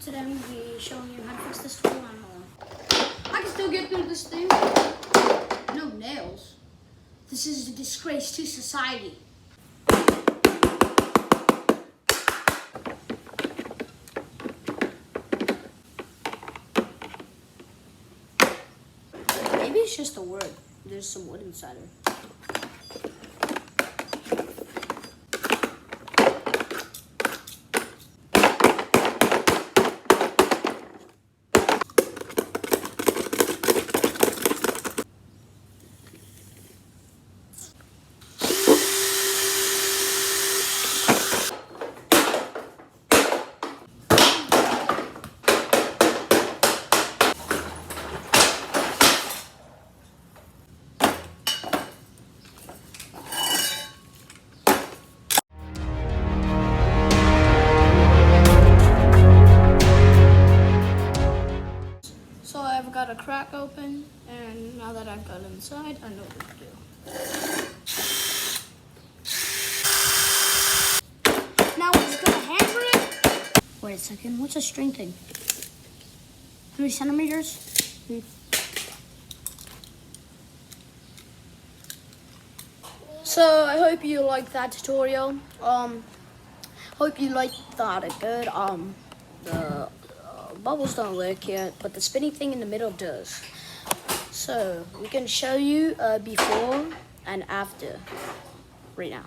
Today I'm going to be showing you how to fix this tool lawnmower. I can still get through this thing. No nails. This is a disgrace to society. Maybe it's just a word. There's some wood inside her. So I've got a crack open, and now that I've got inside, I know what to do. Now it's gonna hammer it. Wait a second, what's a string thing? 3 centimeters? So I hope you liked that tutorial. Hope you liked that good. The bubbles don't work yet, but the spinning thing in the middle does. So we can show you before and after right now.